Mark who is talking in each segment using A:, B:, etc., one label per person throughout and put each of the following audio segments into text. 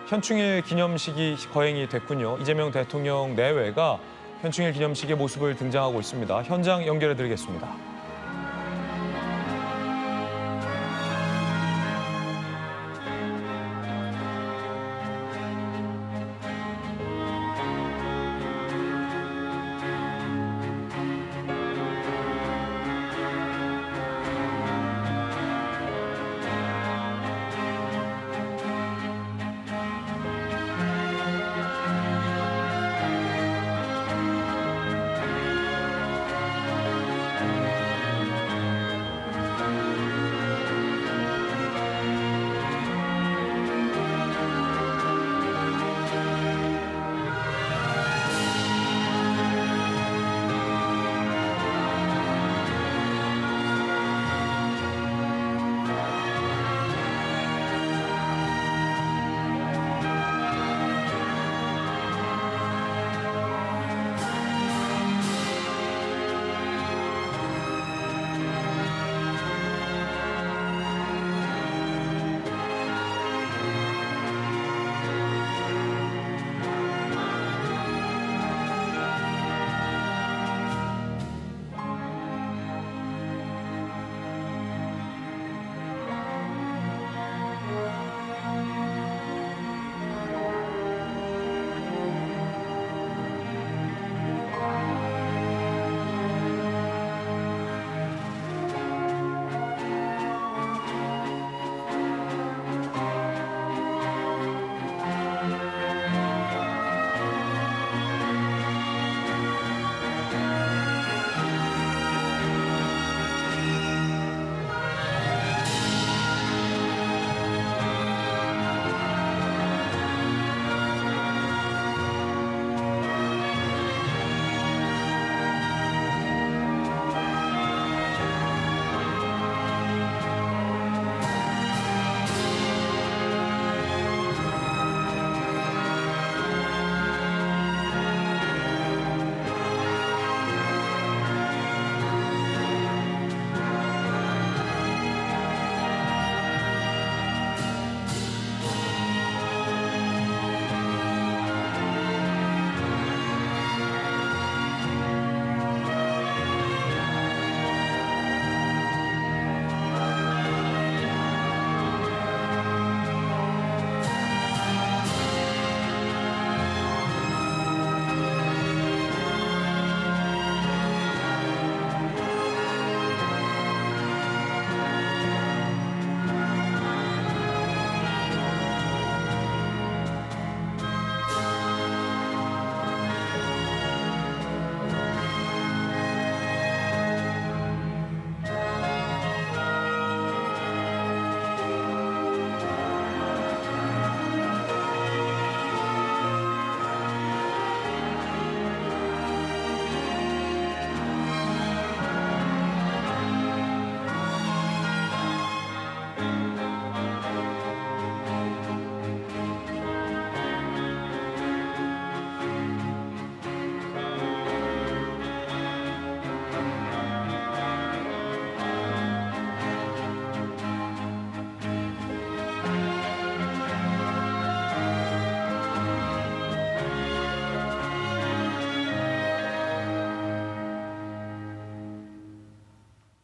A: 현충일 기념식이 거행이 됐군요. 이재명 대통령 내외가 현충일 기념식의 모습을 등장하고 있습니다. 현장 연결해 드리겠습니다.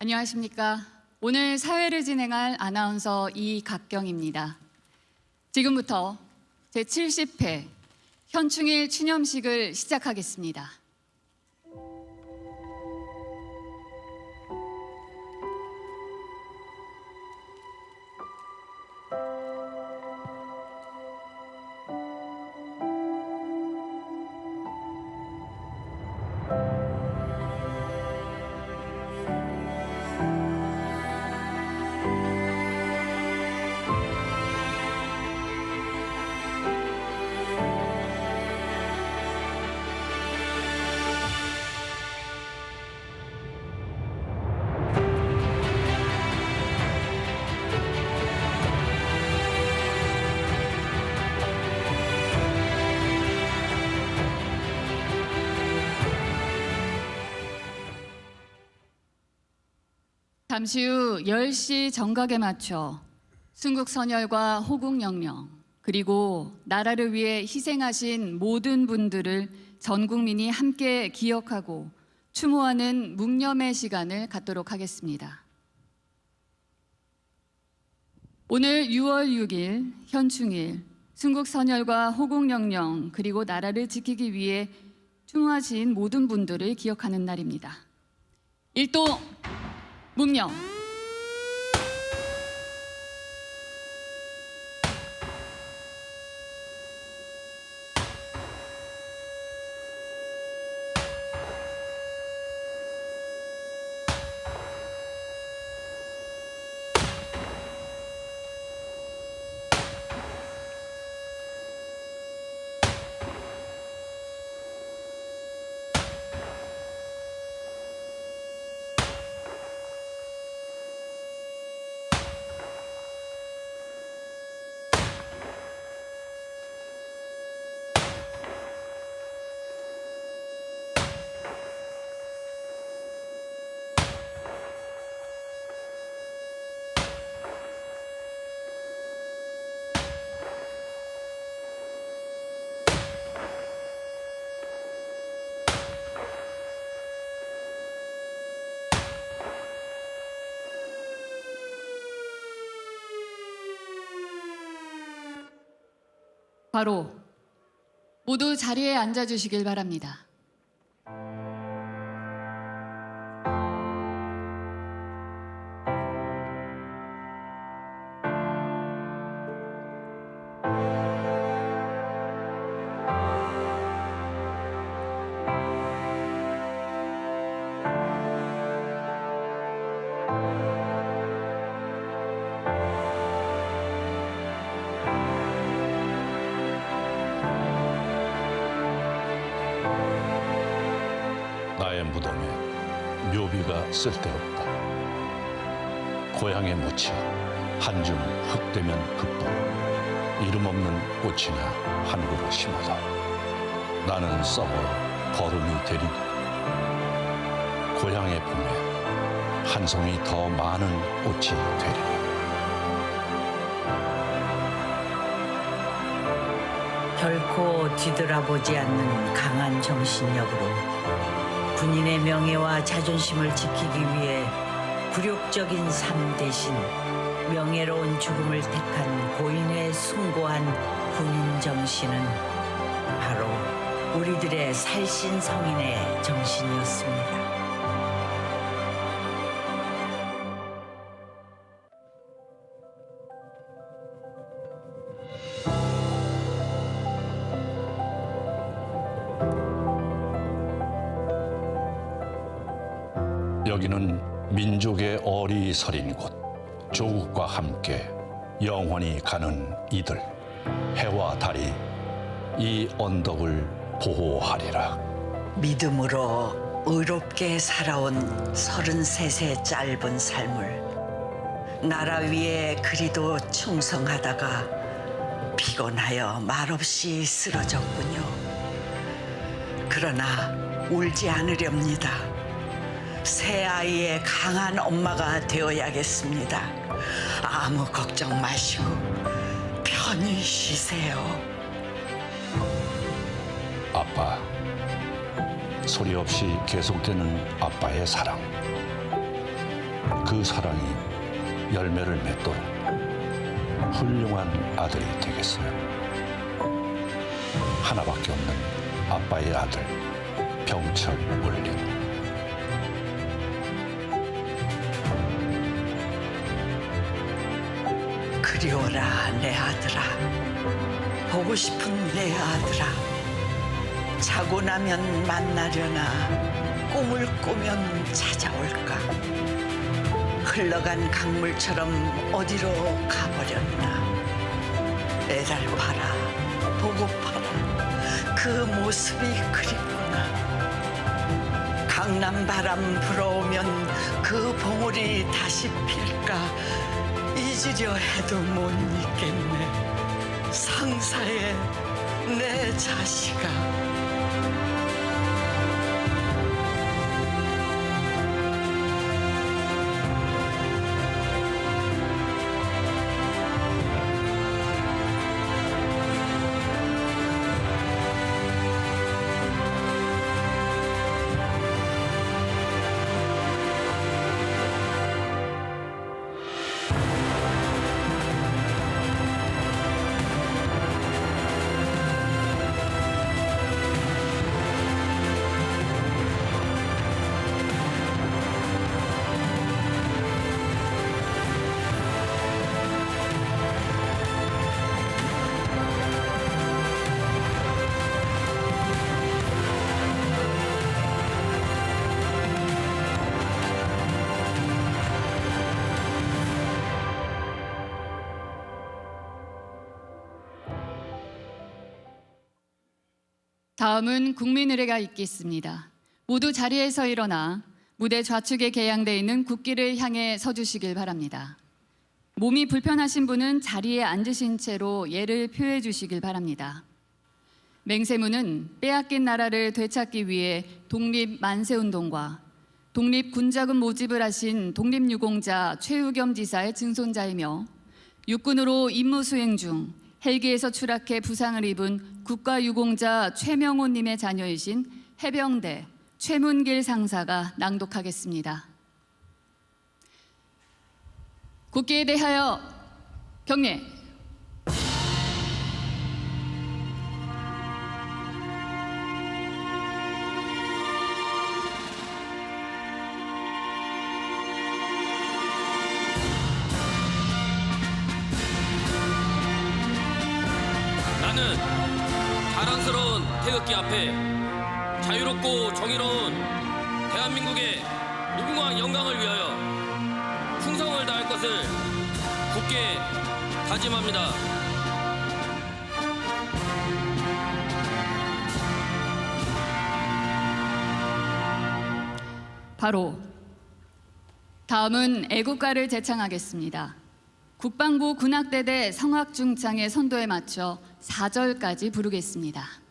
B: 안녕하십니까. 오늘 사회를 진행할 아나운서 이각경입니다. 지금부터 제70회 현충일 추념식을 시작하겠습니다. 잠시 후 10시 정각에 맞춰 순국선열과 호국영명, 그리고 나라를 위해 희생하신 모든 분들을 전 국민이 함께 기억하고 추모하는 묵념의 시간을 갖도록 하겠습니다. 오늘 6월 6일 현충일, 순국선열과 호국영령 그리고 나라를 지키기 위해 추모하신 모든 분들을 기억하는 날입니다. 일도 묵념. 바로 모두 자리에 앉아주시길 바랍니다.
C: 나의 무덤에 묘비가 쓸데없다. 고향에 묻혀 한줌 흙되면 흙뿐 이름 없는 꽃이나 한 그루 심어도 나는 썩어 거름이 되리니 고향의 품에 한 송이 더 많은 꽃이 되리니
D: 결코 뒤돌아보지 않는 강한 정신력으로 군인의 명예와 자존심을 지키기 위해 굴욕적인 삶 대신 명예로운 죽음을 택한 고인의 숭고한 군인 정신은 바로 우리들의 살신성인의 정신이었습니다.
C: 여기는 민족의 어리 서린 곳, 조국과 함께 영원히 가는 이들, 해와 달이 이 언덕을 보호하리라.
D: 믿음으로 의롭게 살아온 33세 짧은 삶을 나라 위에 그리도 충성하다가 피곤하여 말없이 쓰러졌군요. 그러나 울지 않으렵니다. 새 아이의 강한 엄마가 되어야겠습니다. 아무 걱정 마시고 편히 쉬세요.
C: 아빠, 소리 없이 계속되는 아빠의 사랑. 그 사랑이 열매를 맺도록 훌륭한 아들이 되겠어요. 하나밖에 없는 아빠의 아들, 병철 울림.
D: 그리워라 내 아들아, 보고 싶은 내 아들아. 자고 나면 만나려나, 꿈을 꾸면 찾아올까. 흘러간 강물처럼 어디로 가버렸나. 애달파라, 보고파라. 그 모습이 그립구나. 강남 바람 불어오면 그 봉우리 다시 필까. 잊으려 해도 못 잊겠네. 상사의 내 자식아.
B: 다음은 국민의례가 있겠습니다. 모두 자리에서 일어나 무대 좌측에 개양되어 있는 국기를 향해 서주시길 바랍니다. 몸이 불편하신 분은 자리에 앉으신 채로 예를 표해 주시길 바랍니다. 맹세문은 빼앗긴 나라를 되찾기 위해 독립 만세운동과 독립군자금 모집을 하신 독립유공자 최우겸 지사의 증손자이며 육군으로 임무 수행 중 헬기에서 추락해 부상을 입은 국가유공자 최명호님의 자녀이신 해병대 최문길 상사가 낭독하겠습니다. 국기에 대하여 경례.
E: 나는 자랑스러운 태극기 앞에 자유롭고 정의로운 대한민국의 무궁한 영광을 위하여 충성을 다할 것을 굳게 다짐합니다.
B: 바로 다음은 애국가를 제창하겠습니다. 국방부 군악대대 성악중창의 선도에 맞춰 4절까지 부르겠습니다.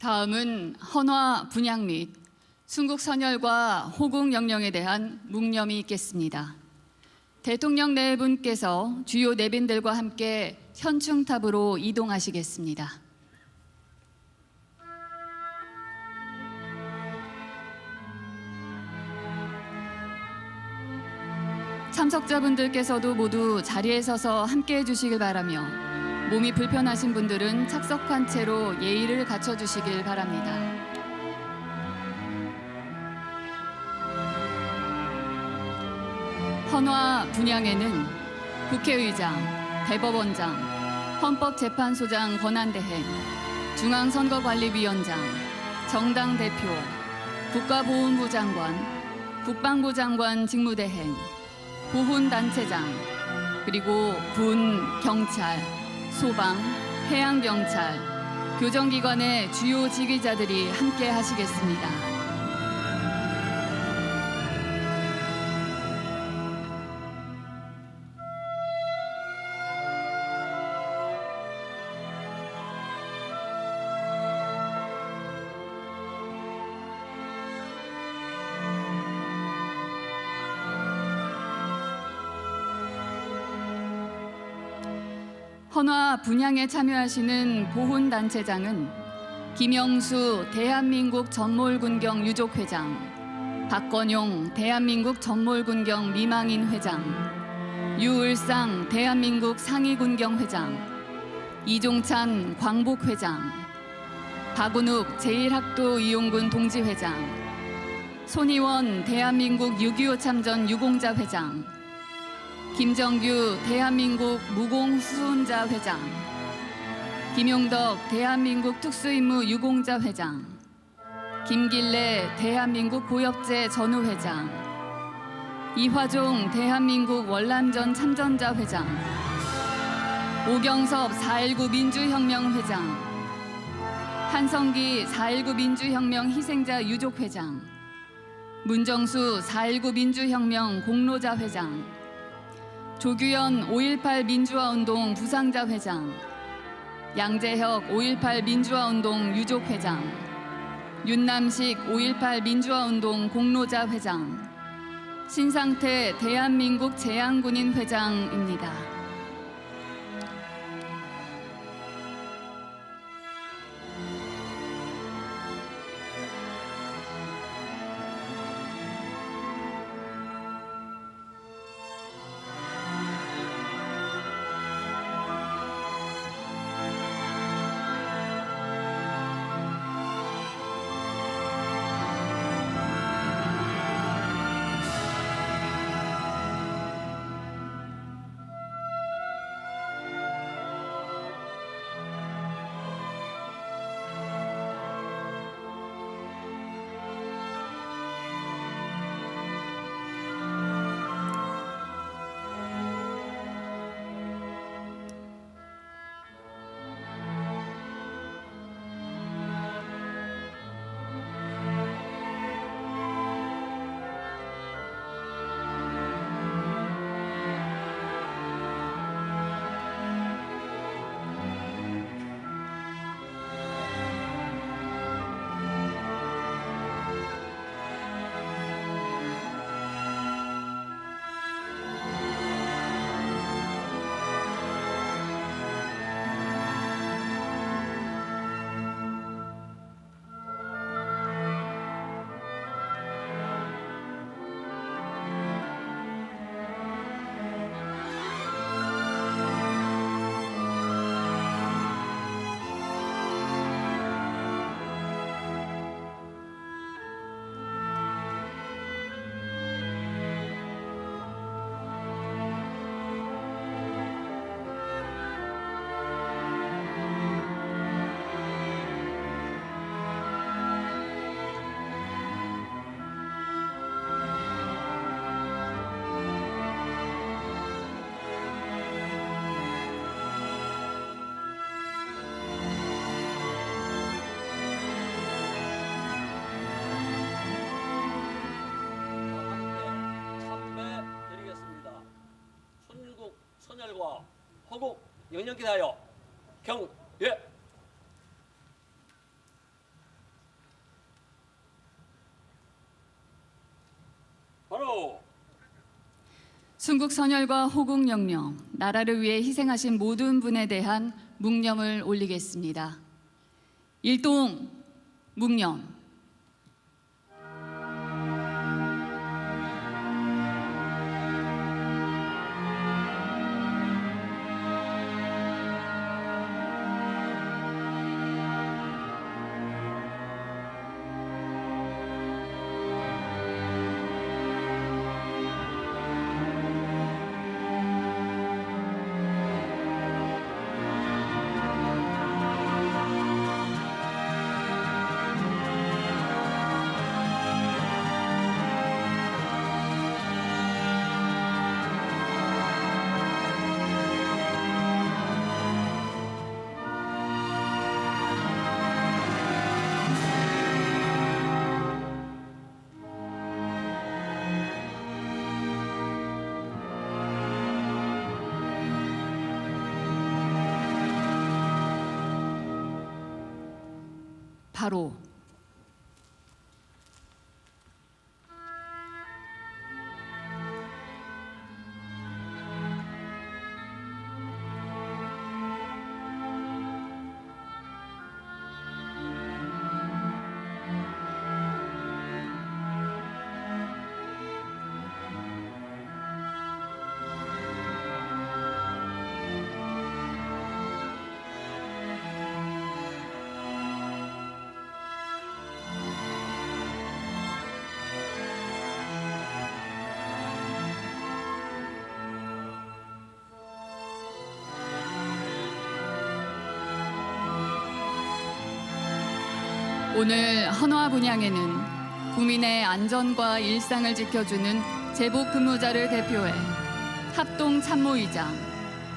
B: 다음은 헌화 분향 및 순국 선열과 호국 영령에 대한 묵념이 있겠습니다. 대통령 네 분께서 주요 내빈들과 함께 현충탑으로 이동하시겠습니다. 참석자분들께서도 모두 자리에 서서 함께해 주시길 바라며 몸이 불편하신 분들은 착석한 채로 예의를 갖춰주시길 바랍니다. 헌화 분향에는 국회의장, 대법원장, 헌법재판소장 권한대행, 중앙선거관리위원장, 정당 대표, 국가보훈부 장관, 국방부 장관 직무대행, 보훈단체장, 그리고 군, 경찰, 소방, 해양경찰, 교정기관의 주요 지휘자들이 함께 하시겠습니다. 헌화 분향에 참여하시는 보훈단체장은 김영수 대한민국 전몰군경 유족회장, 박건용 대한민국 전몰군경 미망인 회장, 유을상 대한민국 상위군경 회장, 이종찬 광복회장, 박운욱 제1학도 이용군 동지회장, 손희원 대한민국 6.25 참전 유공자 회장, 김정규 대한민국 무공수훈자 회장, 김용덕 대한민국 특수임무 유공자 회장, 김길래 대한민국 고엽제 전우 회장, 이화종 대한민국 월남전 참전자 회장, 오경섭 4.19 민주혁명 회장, 한성기 4.19 민주혁명 희생자 유족 회장, 문정수 4.19 민주혁명 공로자 회장, 조규현 5.18 민주화운동 부상자 회장, 양재혁 5.18 민주화운동 유족 회장, 윤남식 5.18 민주화운동 공로자 회장, 신상태 대한민국 재향군인 회장입니다.
F: 선열과 허국 영령께 하여 경례.
B: 순국 선열과 호국 영령, 나라를 위해 희생하신 모든 분에 대한 묵념을 올리겠습니다. 일동 묵념. 바로 오늘 헌화 분향에는 국민의 안전과 일상을 지켜주는 제복 근무자를 대표해 합동 참모의장,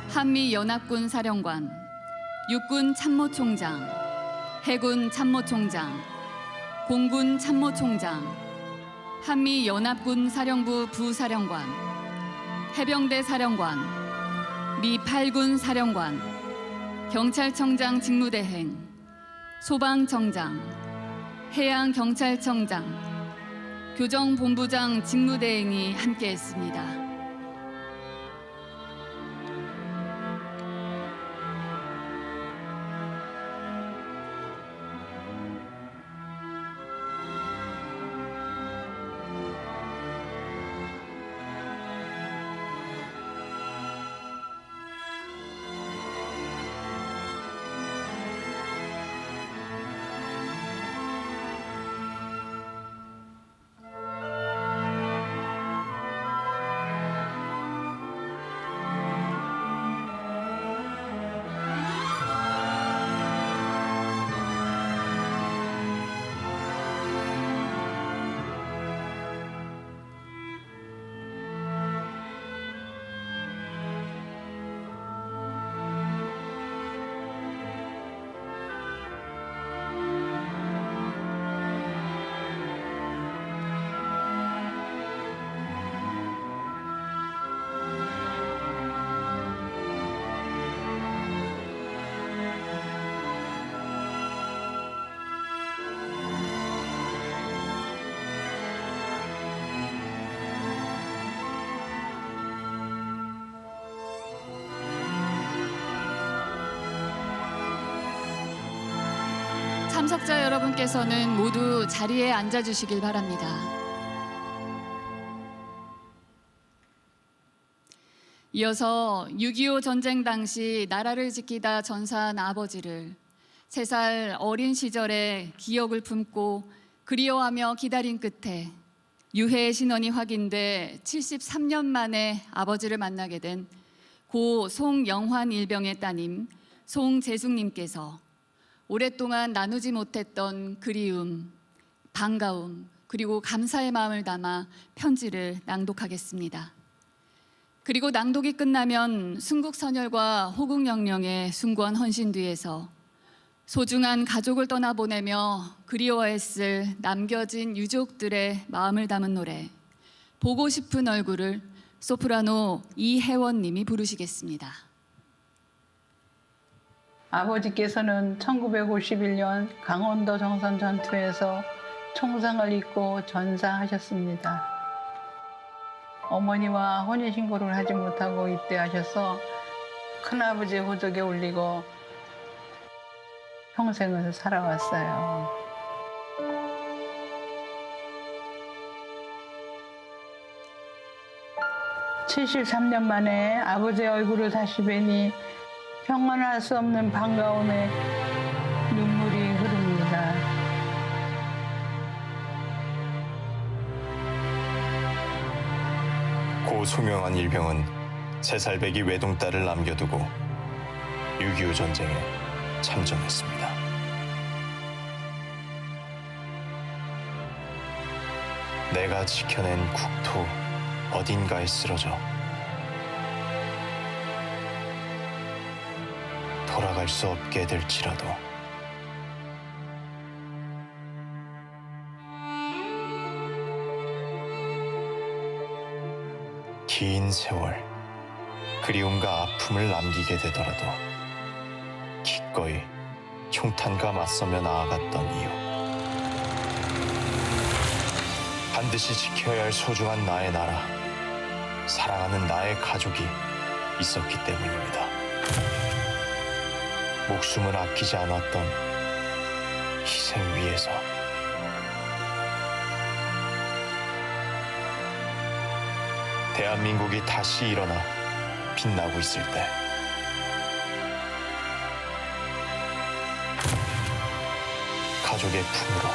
B: 한미연합군 사령관, 육군 참모총장, 해군 참모총장, 공군 참모총장, 한미연합군 사령부 부사령관, 해병대 사령관, 미 8군 사령관, 경찰청장 직무대행, 소방청장, 해양경찰청장, 교정본부장 직무대행이 함께했습니다. 참석자 여러분께서는 모두 자리에 앉아주시길 바랍니다. 이어서 6.25 전쟁 당시 나라를 지키다 전사한 아버지를 3살 어린 시절에 기억을 품고 그리워하며 기다린 끝에 유해의 신원이 확인돼 73년 만에 아버지를 만나게 된 고 송영환 일병의 따님 송재숙님께서 오랫동안 나누지 못했던 그리움, 반가움, 그리고 감사의 마음을 담아 편지를 낭독하겠습니다. 그리고 낭독이 끝나면 순국선열과 호국영령의 숭고한 헌신 뒤에서 소중한 가족을 떠나보내며 그리워했을 남겨진 유족들의 마음을 담은 노래 보고 싶은 얼굴을 소프라노 이혜원 님이 부르시겠습니다.
G: 아버지께서는 1951년 강원도 정선 전투에서 총상을 입고 전사하셨습니다. 어머니와 혼인신고를 하지 못하고 입대하셔서 큰아버지 호적에 올리고 평생을 살아왔어요. 73년 만에 아버지의 얼굴을 다시 뵈니 형언할 수 없는 반가움에 눈물이 흐릅니다.
H: 고 소명한 일병은 3살배기 외동딸을 남겨두고 6.25 전쟁에 참전했습니다. 내가 지켜낸 국토 어딘가에 쓰러져 돌아갈 수 없게 될지라도 긴 세월 그리움과 아픔을 남기게 되더라도 기꺼이 총탄과 맞서며 나아갔던 이유, 반드시 지켜야 할 소중한 나의 나라, 사랑하는 나의 가족이 있었기 때문입니다. 목숨을 아끼지 않았던 희생 위에서 대한민국이 다시 일어나 빛나고 있을 때 가족의 품으로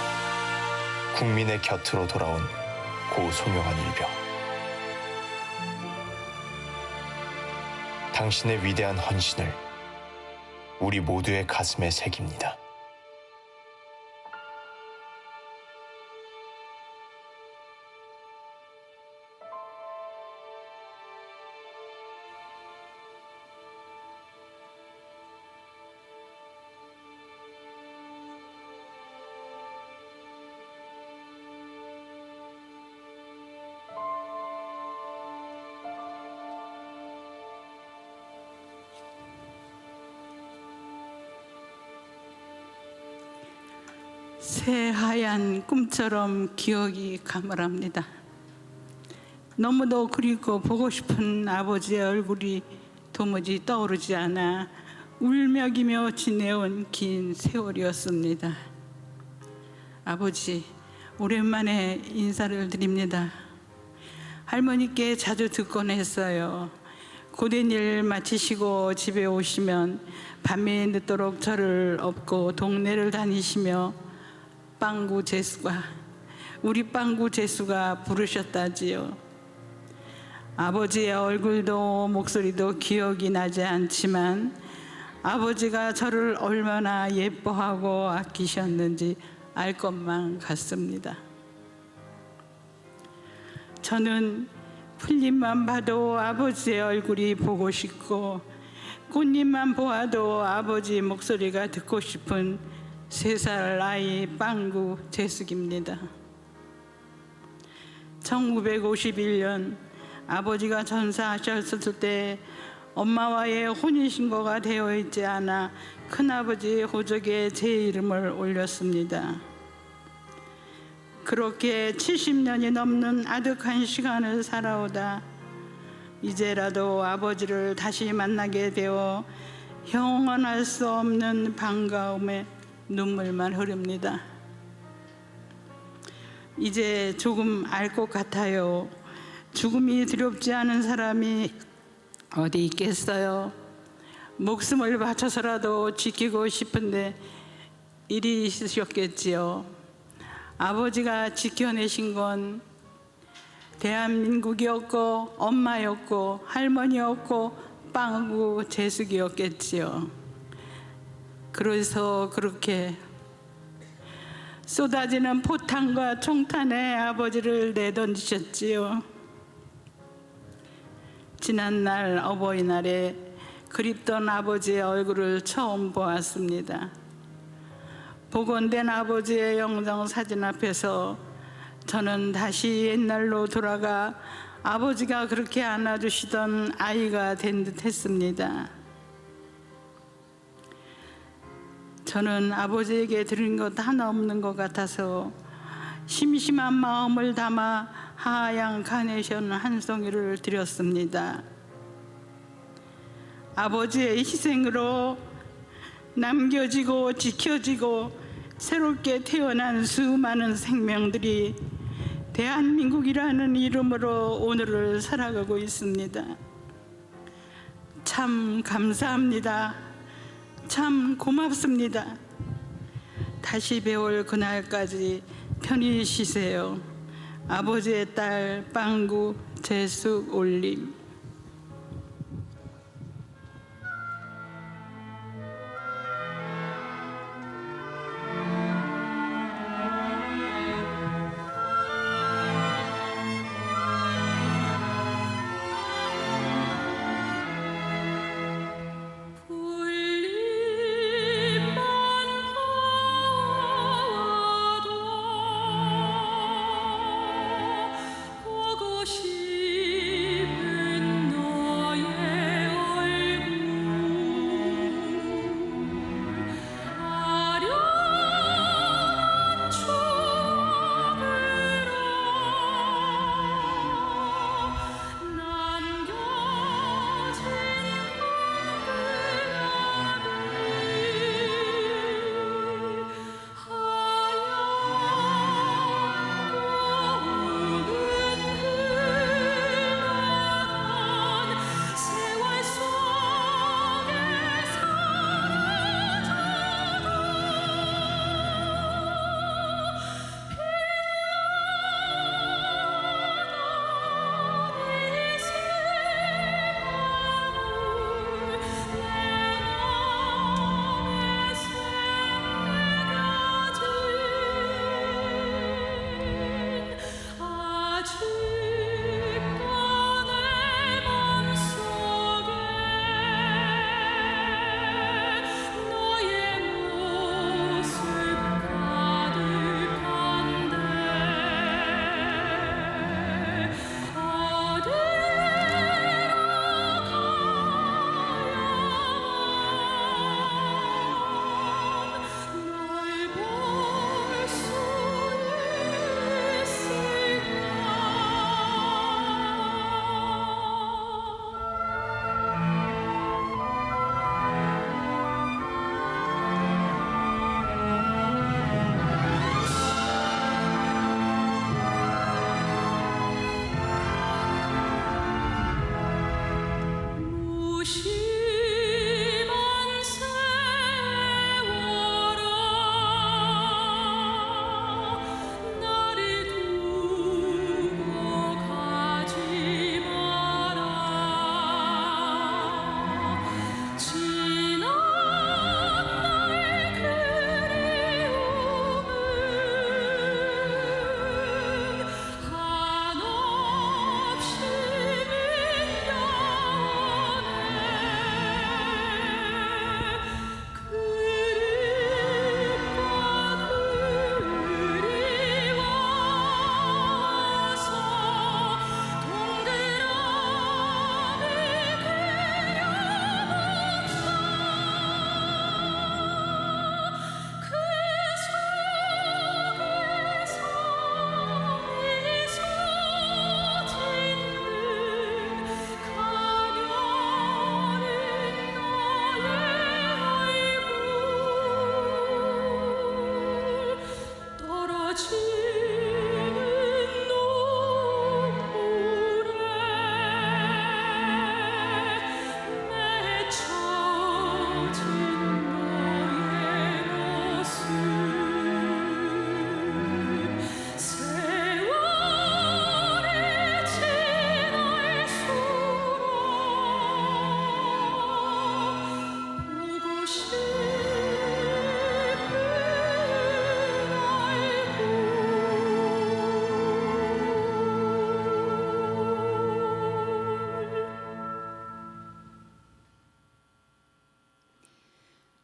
H: 국민의 곁으로 돌아온 고 소명한 일병, 당신의 위대한 헌신을 우리 모두의 가슴에 새깁니다.
G: 새하얀 꿈처럼 기억이 가물합니다. 너무도 그리고 보고 싶은 아버지의 얼굴이 도무지 떠오르지 않아 울먹이며 지내온 긴 세월이었습니다. 아버지, 오랜만에 인사를 드립니다. 할머니께 자주 듣곤 했어요. 고된 일 마치시고 집에 오시면 밤에 늦도록 저를 업고 동네를 다니시며 빵구 재수가, 우리 빵구 재수가 부르셨다지요. 아버지의 얼굴도 목소리도 기억이 나지 않지만 아버지가 저를 얼마나 예뻐하고 아끼셨는지 알 것만 같습니다. 저는 풀잎만 봐도 아버지의 얼굴이 보고 싶고 꽃잎만 보아도 아버지 목소리가 듣고 싶은 3살 아이 빵구 재숙입니다. 1951년 아버지가 전사하셨을 때 엄마와의 혼인신고가 되어 있지 않아 큰아버지 호적에 제 이름을 올렸습니다. 그렇게 70년이 넘는 아득한 시간을 살아오다 이제라도 아버지를 다시 만나게 되어 형언할 수 없는 반가움에 눈물만 흐릅니다. 이제 조금 알 것 같아요. 죽음이 두렵지 않은 사람이 어디 있겠어요. 목숨을 바쳐서라도 지키고 싶은데 일이 있으셨겠지요. 아버지가 지켜내신 건 대한민국이었고 엄마였고 할머니였고 빵구 재숙이었겠지요. 그래서 그렇게 쏟아지는 포탄과 총탄에 아버지를 내던지셨지요. 지난날 어버이날에 그립던 아버지의 얼굴을 처음 보았습니다. 복원된 아버지의 영정 사진 앞에서 저는 다시 옛날로 돌아가 아버지가 그렇게 안아주시던 아이가 된 듯 했습니다. 저는 아버지에게 드린 것 하나 없는 것 같아서 심심한 마음을 담아 하얀 카네이션 한 송이를 드렸습니다. 아버지의 희생으로 남겨지고 지켜지고 새롭게 태어난 수많은 생명들이 대한민국이라는 이름으로 오늘을 살아가고 있습니다. 참 감사합니다. 참 고맙습니다. 다시 배울 그날까지 편히 쉬세요. 아버지의 딸 빵구 재숙 올림.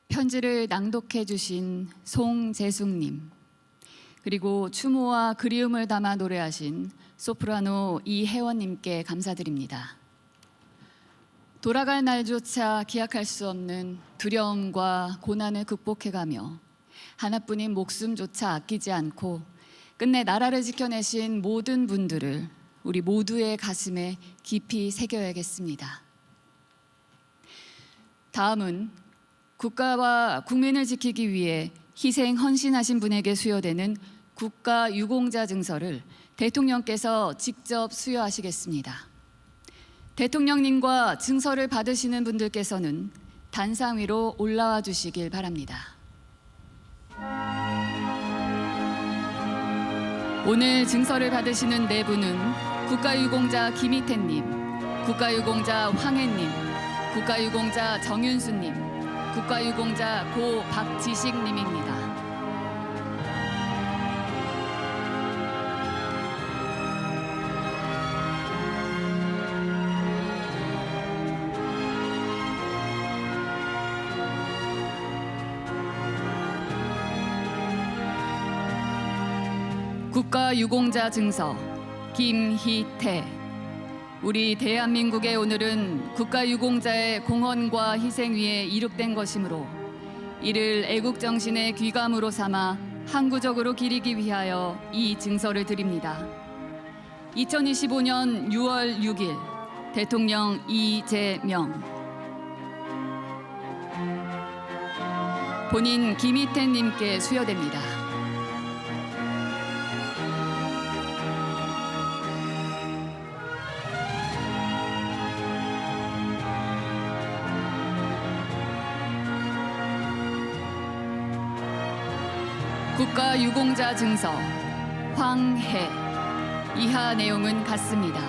B: 편지를 낭독해 주신 송재숙님, 그리고 추모와 그리움을 담아 노래하신 소프라노 이혜원님께 감사드립니다. 돌아갈 날조차 기약할 수 없는 두려움과 고난을 극복해가며 하나뿐인 목숨조차 아끼지 않고 끝내 나라를 지켜내신 모든 분들을 우리 모두의 가슴에 깊이 새겨야겠습니다. 다음은 국가와 국민을 지키기 위해 희생 헌신하신 분에게 수여되는 국가유공자 증서를 대통령께서 직접 수여하시겠습니다. 대통령님과 증서를 받으시는 분들께서는 단상 위로 올라와 주시길 바랍니다. 오늘 증서를 받으시는 네 분은 국가유공자 김희태님, 국가유공자 황혜님, 국가유공자 정윤수님, 국가유공자 고 박지식님입니다. 국가유공자 증서 김희태. 우리 대한민국의 오늘은 국가유공자의 공헌과 희생 위에 이룩된 것이므로 이를 애국정신의 귀감으로 삼아 항구적으로 기리기 위하여 이 증서를 드립니다. 2025년 6월 6일 대통령 이재명. 본인 김희태님께 수여됩니다. 국가유공자 증서 황해. 이하 내용은 같습니다.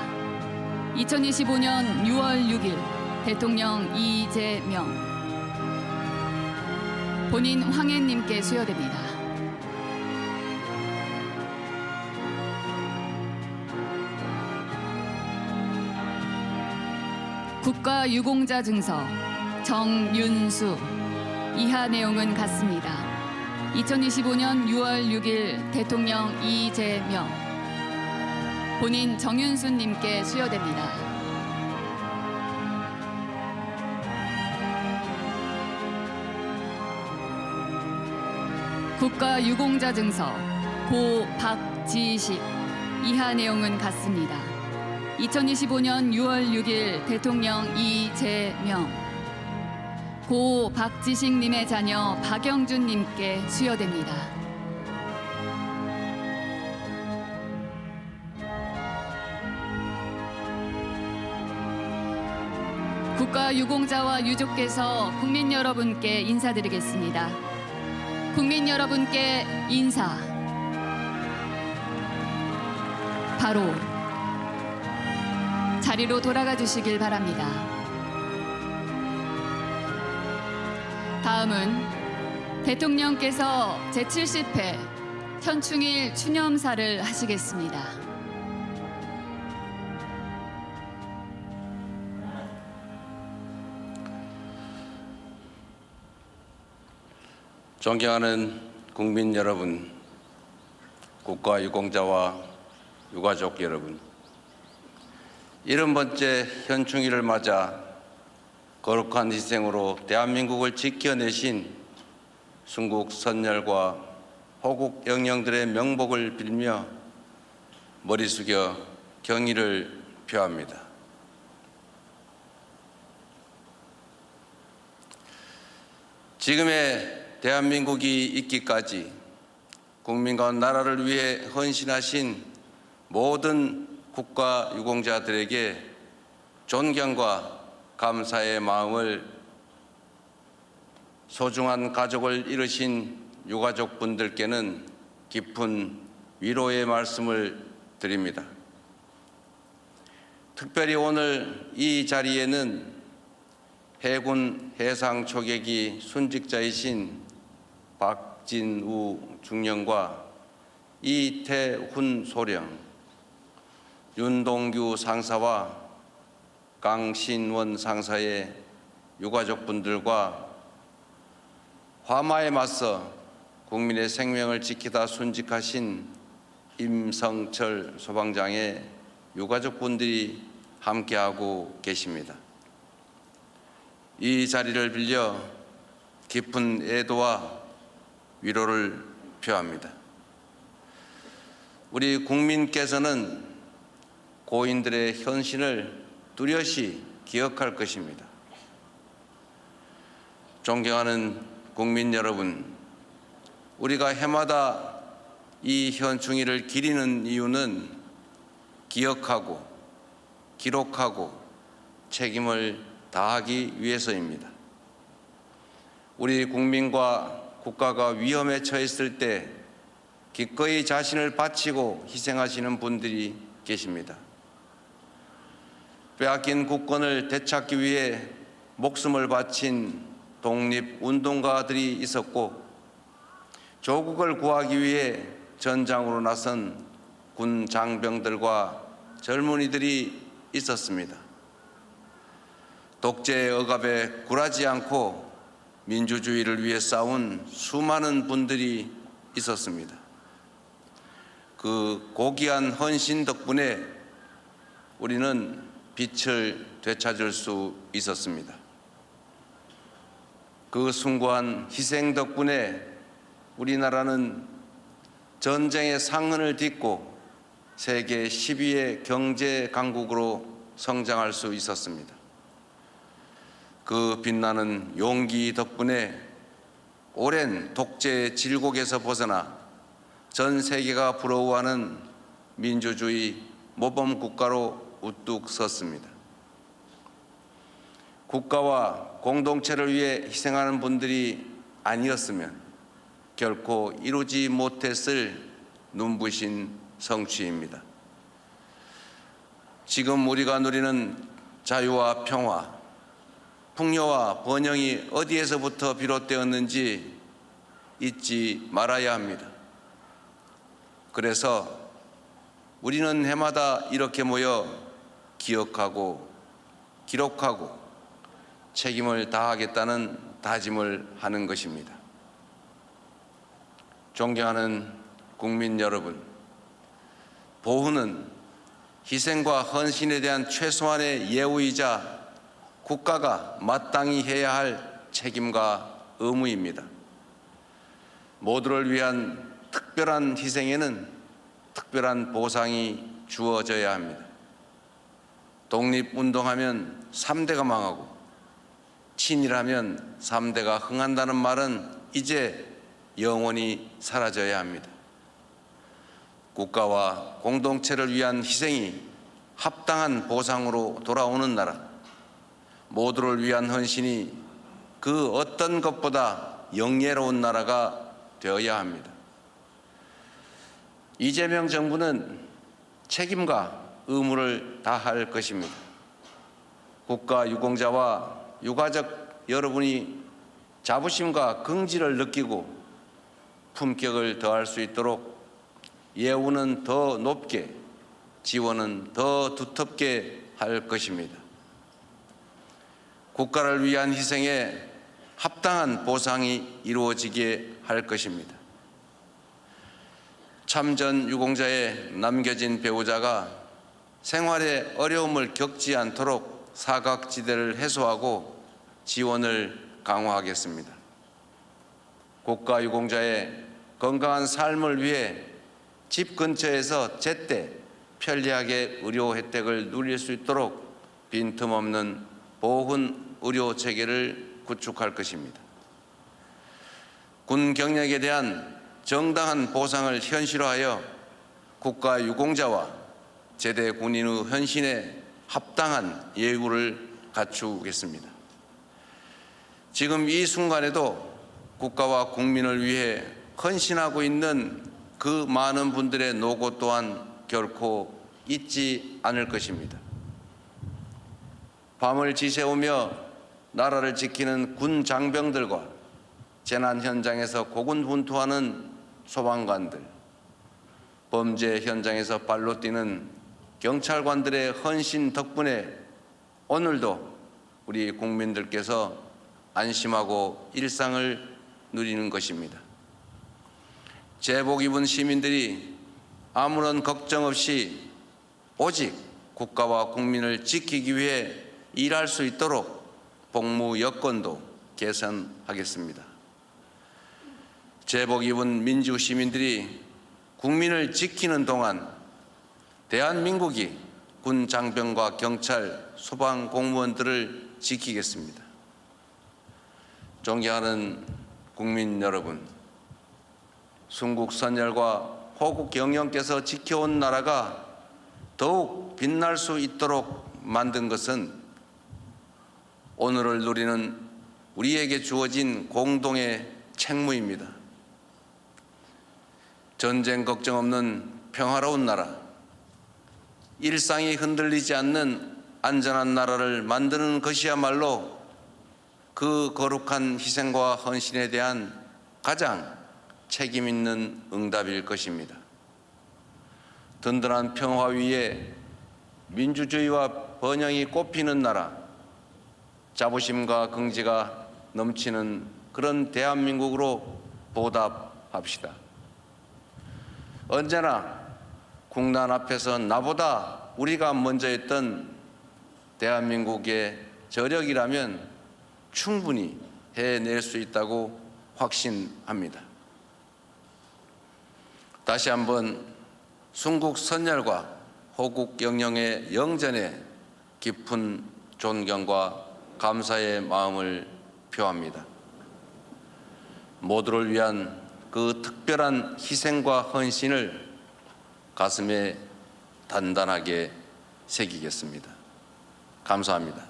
B: 2025년 6월 6일 대통령 이재명. 본인 황혜님께 수여됩니다. 국가유공자 증서 정윤수. 이하 내용은 같습니다. 2025년 6월 6일 대통령 이재명. 본인 정윤수님께 수여됩니다. 국가유공자 증서 고 박지식. 이하 내용은 같습니다. 2025년 6월 6일 대통령 이재명. 고 박지식님의 자녀 박영준님께 수여됩니다. 국가유공자와 유족께서 국민 여러분께 인사드리겠습니다. 국민 여러분께 인사. 바로 자리로 돌아가 주시길 바랍니다. 다음은 대통령께서 제70회 현충일 추념사를 하시겠습니다.
I: 존경하는 국민 여러분, 국가유공자와 유가족 여러분, 70번째 현충일을 맞아 거룩한 희생으로 대한민국을 지켜내신 순국 선열과 호국 영령들의 명복을 빌며 머리 숙여 경의를 표합니다. 지금의 대한민국이 있기까지 국민과 나라를 위해 헌신하신 모든 국가유공자들에게 존경과 감사의 마음을, 소중한 가족을 잃으신 유가족분들께는 깊은 위로의 말씀을 드립니다. 특별히 오늘 이 자리에는 해군 해상 초계기 순직자이신 박진우 중령과 이태훈 소령, 윤동규 상사와 강신원 상사의 유가족분들과 화마에 맞서 국민의 생명을 지키다 순직하신 임성철 소방장의 유가족분들이 함께하고 계십니다. 이 자리를 빌려 깊은 애도와 위로를 표합니다. 우리 국민께서는 고인들의 헌신을 뚜렷이 기억할 것입니다. 존경하는 국민 여러분, 우리가 해마다 이 현충일을 기리는 이유는 기억하고 기록하고 책임을 다하기 위해서입니다. 우리 국민과 국가가 위험에 처했을 때 기꺼이 자신을 바치고 희생하시는 분들이 계십니다. 빼앗긴 국권을 되찾기 위해 목숨을 바친 독립운동가들이 있었고, 조국을 구하기 위해 전장으로 나선 군 장병들과 젊은이들이 있었습니다. 독재의 억압에 굴하지 않고 민주주의를 위해 싸운 수많은 분들이 있었습니다. 그 고귀한 헌신 덕분에 우리는 빛을 되찾을 수 있었습니다. 그 숭고한 희생 덕분에 우리나라는 전쟁의 상흔을 딛고 세계 10위의 경제 강국으로 성장할 수 있었습니다. 그 빛나는 용기 덕분에 오랜 독재의 질곡에서 벗어나 전 세계가 부러워하는 민주주의 모범 국가로 우뚝 섰습니다. 국가와 공동체를 위해 희생하는 분들이 아니었으면 결코 이루지 못했을 눈부신 성취입니다. 지금 우리가 누리는 자유와 평화, 풍요와 번영이 어디에서부터 비롯되었는지 잊지 말아야 합니다. 그래서 우리는 해마다 이렇게 모여 기억하고 기록하고 책임을 다하겠다는 다짐을 하는 것입니다. 존경하는 국민 여러분, 보훈은 희생과 헌신에 대한 최소한의 예우이자 국가가 마땅히 해야 할 책임과 의무입니다. 모두를 위한 특별한 희생에는 특별한 보상이 주어져야 합니다. 독립운동하면 3대가 망하고 친일하면 3대가 흥한다는 말은 이제 영원히 사라져야 합니다. 국가와 공동체를 위한 희생이 합당한 보상으로 돌아오는 나라, 모두를 위한 헌신이 그 어떤 것보다 영예로운 나라가 되어야 합니다. 이재명 정부는 책임과 의무를 다할 것입니다. 국가 유공자와 유가족 여러분이 자부심과 긍지를 느끼고 품격을 더할 수 있도록 예우는 더 높게, 지원은 더 두텁게 할 것입니다. 국가를 위한 희생에 합당한 보상이 이루어지게 할 것입니다. 참전 유공자의 남겨진 배우자가 생활에 어려움을 겪지 않도록 사각지대를 해소하고 지원을 강화하겠습니다. 국가 유공자의 건강한 삶을 위해 집 근처에서 제때 편리하게 의료 혜택을 누릴 수 있도록 빈틈없는 보훈 의료 체계를 구축할 것입니다. 군 경력에 대한 정당한 보상을 현실화하여 국가 유공자와 제대 군인의 헌신에 합당한 예우를 갖추겠습니다. 지금 이 순간에도 국가와 국민을 위해 헌신하고 있는 그 많은 분들의 노고 또한 결코 잊지 않을 것입니다. 밤을 지새우며 나라를 지키는 군 장병들과 재난 현장에서 고군분투하는 소방관들, 범죄 현장에서 발로 뛰는 경찰관들의 헌신 덕분에 오늘도 우리 국민들께서 안심하고 일상을 누리는 것입니다. 제복 입은 시민들이 아무런 걱정 없이 오직 국가와 국민을 지키기 위해 일할 수 있도록 복무 여건도 개선하겠습니다. 제복 입은 민주 시민들이 국민을 지키는 동안 대한민국이 군 장병과 경찰, 소방 공무원들을 지키겠습니다. 존경하는 국민 여러분, 순국 선열과 호국 영령께서 지켜온 나라가 더욱 빛날 수 있도록 만든 것은 오늘을 누리는 우리에게 주어진 공동의 책무입니다. 전쟁 걱정 없는 평화로운 나라, 일상이 흔들리지 않는 안전한 나라를 만드는 것이야말로 그 거룩한 희생과 헌신에 대한 가장 책임 있는 응답일 것입니다. 든든한 평화 위에 민주주의와 번영이 꽃피는 나라, 자부심과 긍지가 넘치는 그런 대한민국으로 보답합시다. 언제나 국난 앞에서 나보다 우리가 먼저 했던 대한민국의 저력이라면 충분히 해낼 수 있다고 확신합니다. 다시 한번 순국 선열과 호국 영령의 영전에 깊은 존경과 감사의 마음을 표합니다. 모두를 위한 그 특별한 희생과 헌신을 가슴에 단단하게 새기겠습니다. 감사합니다.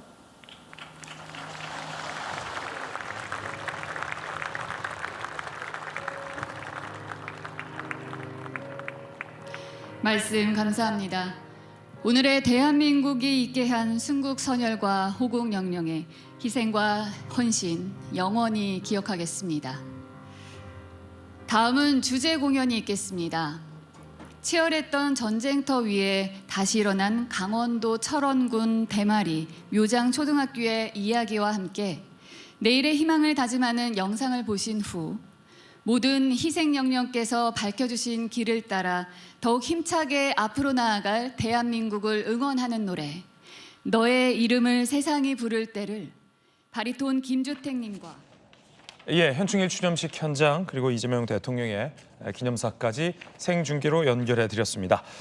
B: 말씀 감사합니다. 오늘의 대한민국이 있게 한 순국 선열과 호국 영령의 희생과 헌신 영원히 기억하겠습니다. 다음은 주제 공연이 있겠습니다. 치열했던 전쟁터 위에 다시 일어난 강원도 철원군 대마리 묘장초등학교의 이야기와 함께 내일의 희망을 다짐하는 영상을 보신 후 모든 희생영령께서 밝혀주신 길을 따라 더욱 힘차게 앞으로 나아갈 대한민국을 응원하는 노래 너의 이름을 세상이 부를 때를 바리톤 김주택님과
A: 예, 현충일 추념식 현장 그리고 이재명 대통령의 기념사까지 생중계로 연결해 드렸습니다.